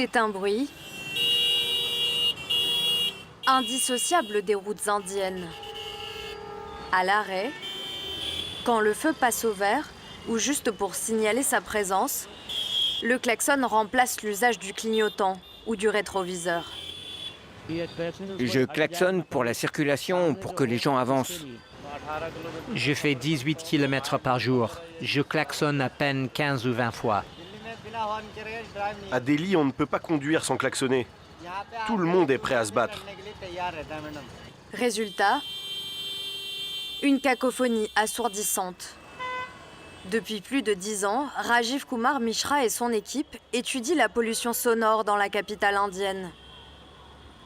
C'est un bruit indissociable des routes indiennes. À l'arrêt, quand le feu passe au vert ou juste pour signaler sa présence, le klaxon remplace l'usage du clignotant ou du rétroviseur. Je klaxonne pour la circulation, pour que les gens avancent. Je fais 18 km par jour. Je klaxonne à peine 15 ou 20 fois. À Delhi, on ne peut pas conduire sans klaxonner. Tout le monde est prêt à se battre. Résultat, une cacophonie assourdissante. Depuis plus de 10 ans, Rajiv Kumar Mishra et son équipe étudient la pollution sonore dans la capitale indienne.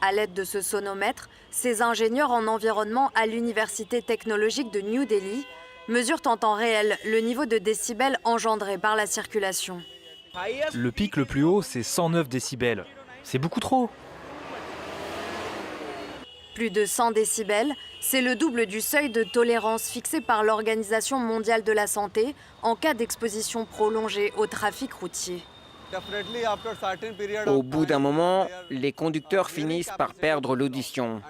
À l'aide de ce sonomètre, ces ingénieurs en environnement à l'Université technologique de New Delhi mesurent en temps réel le niveau de décibels engendré par la circulation. Le pic le plus haut, c'est 109 décibels. C'est beaucoup trop. Plus de 100 décibels, c'est le double du seuil de tolérance fixé par l'Organisation mondiale de la santé en cas d'exposition prolongée au trafic routier. Au bout d'un moment, les conducteurs finissent par perdre l'audition.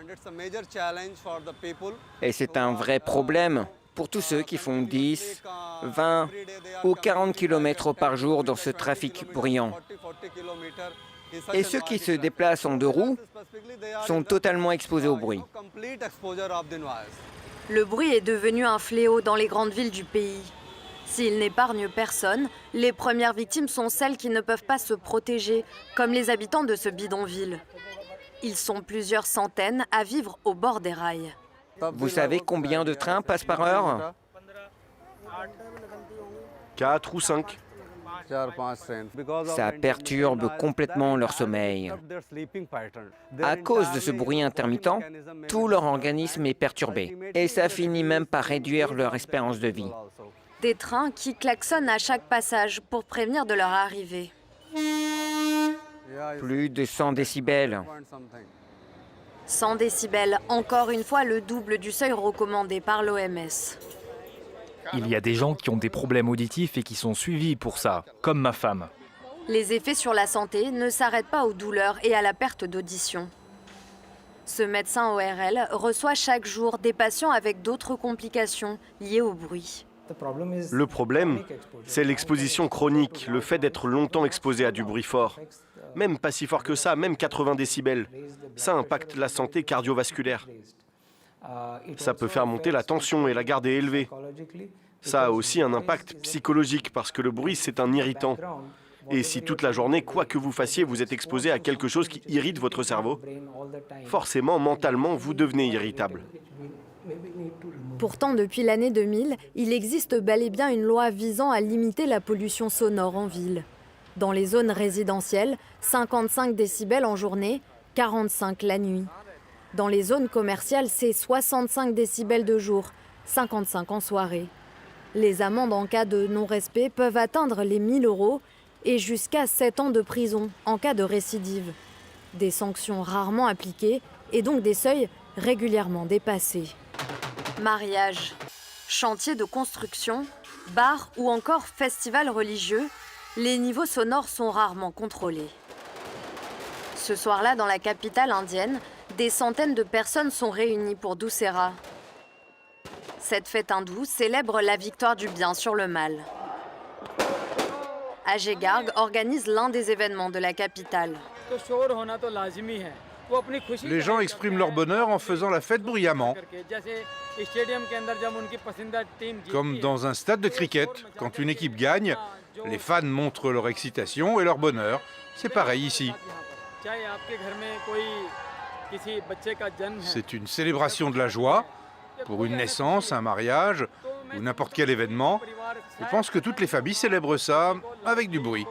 Et c'est un vrai problème pour tous ceux qui font 10, 20 ou 40 km par jour dans ce trafic bruyant. Et ceux qui se déplacent en deux roues sont totalement exposés au bruit. Le bruit est devenu un fléau dans les grandes villes du pays. S'il n'épargne personne, les premières victimes sont celles qui ne peuvent pas se protéger, comme les habitants de ce bidonville. Ils sont plusieurs centaines à vivre au bord des rails. Vous savez combien de trains passent par heure? 4 ou 5. Ça perturbe complètement leur sommeil. À cause de ce bruit intermittent, tout leur organisme est perturbé. Et ça finit même par réduire leur espérance de vie. Des trains qui klaxonnent à chaque passage pour prévenir de leur arrivée. Plus de 100 décibels. 100 décibels, encore une fois le double du seuil recommandé par l'OMS. Il y a des gens qui ont des problèmes auditifs et qui sont suivis pour ça, comme ma femme. Les effets sur la santé ne s'arrêtent pas aux douleurs et à la perte d'audition. Ce médecin ORL reçoit chaque jour des patients avec d'autres complications liées au bruit. Le problème, c'est l'exposition chronique, le fait d'être longtemps exposé à du bruit fort. Même pas si fort que ça, même 80 décibels. Ça impacte la santé cardiovasculaire. Ça peut faire monter la tension et la garder élevée. Ça a aussi un impact psychologique parce que le bruit, c'est un irritant. Et si toute la journée, quoi que vous fassiez, vous êtes exposé à quelque chose qui irrite votre cerveau, forcément, mentalement, vous devenez irritable. Pourtant, depuis l'année 2000, il existe bel et bien une loi visant à limiter la pollution sonore en ville. Dans les zones résidentielles, 55 décibels en journée, 45 la nuit. Dans les zones commerciales, c'est 65 décibels de jour, 55 en soirée. Les amendes en cas de non-respect peuvent atteindre les 1 000 € et jusqu'à 7 ans de prison en cas de récidive. Des sanctions rarement appliquées et donc des seuils régulièrement dépassés. Mariage, chantier de construction, bar ou encore festival religieux, les niveaux sonores sont rarement contrôlés. Ce soir-là, dans la capitale indienne, des centaines de personnes sont réunies pour Dussehra. Cette fête hindoue célèbre la victoire du bien sur le mal. Ajay Garg organise l'un des événements de la capitale. Les gens expriment leur bonheur en faisant la fête bruyamment. Comme dans un stade de cricket, quand une équipe gagne, les fans montrent leur excitation et leur bonheur. C'est pareil ici. C'est une célébration de la joie, pour une naissance, un mariage ou n'importe quel événement. Je pense que toutes les familles célèbrent ça avec du bruit.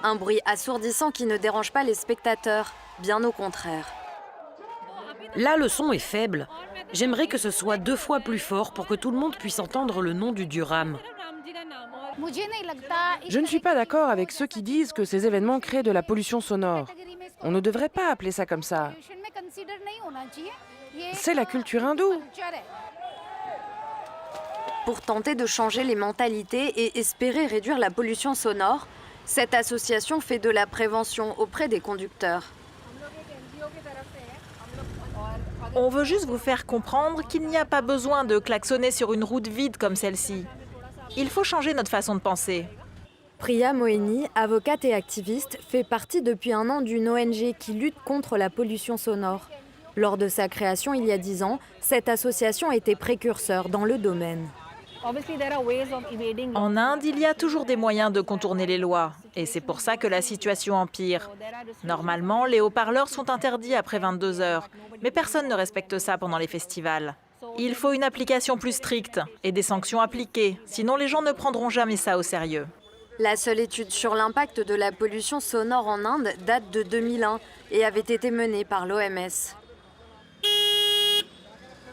Un bruit assourdissant qui ne dérange pas les spectateurs, bien au contraire. Là, le son est faible. J'aimerais que ce soit 2 fois plus fort pour que tout le monde puisse entendre le nom du dieu Ram. Je ne suis pas d'accord avec ceux qui disent que ces événements créent de la pollution sonore. On ne devrait pas appeler ça comme ça. C'est la culture hindoue. Pour tenter de changer les mentalités et espérer réduire la pollution sonore, cette association fait de la prévention auprès des conducteurs. On veut juste vous faire comprendre qu'il n'y a pas besoin de klaxonner sur une route vide comme celle-ci. Il faut changer notre façon de penser. Priya Mohini, avocate et activiste, fait partie depuis un an d'une ONG qui lutte contre la pollution sonore. Lors de sa création il y a 10 ans, cette association était précurseur dans le domaine. En Inde, il y a toujours des moyens de contourner les lois. Et c'est pour ça que la situation empire. Normalement, les haut-parleurs sont interdits après 22 heures. Mais personne ne respecte ça pendant les festivals. Il faut une application plus stricte et des sanctions appliquées. Sinon, les gens ne prendront jamais ça au sérieux. La seule étude sur l'impact de la pollution sonore en Inde date de 2001 et avait été menée par l'OMS.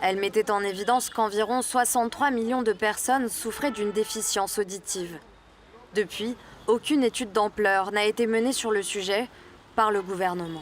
Elle mettait en évidence qu'environ 63 millions de personnes souffraient d'une déficience auditive. Depuis, aucune étude d'ampleur n'a été menée sur le sujet par le gouvernement.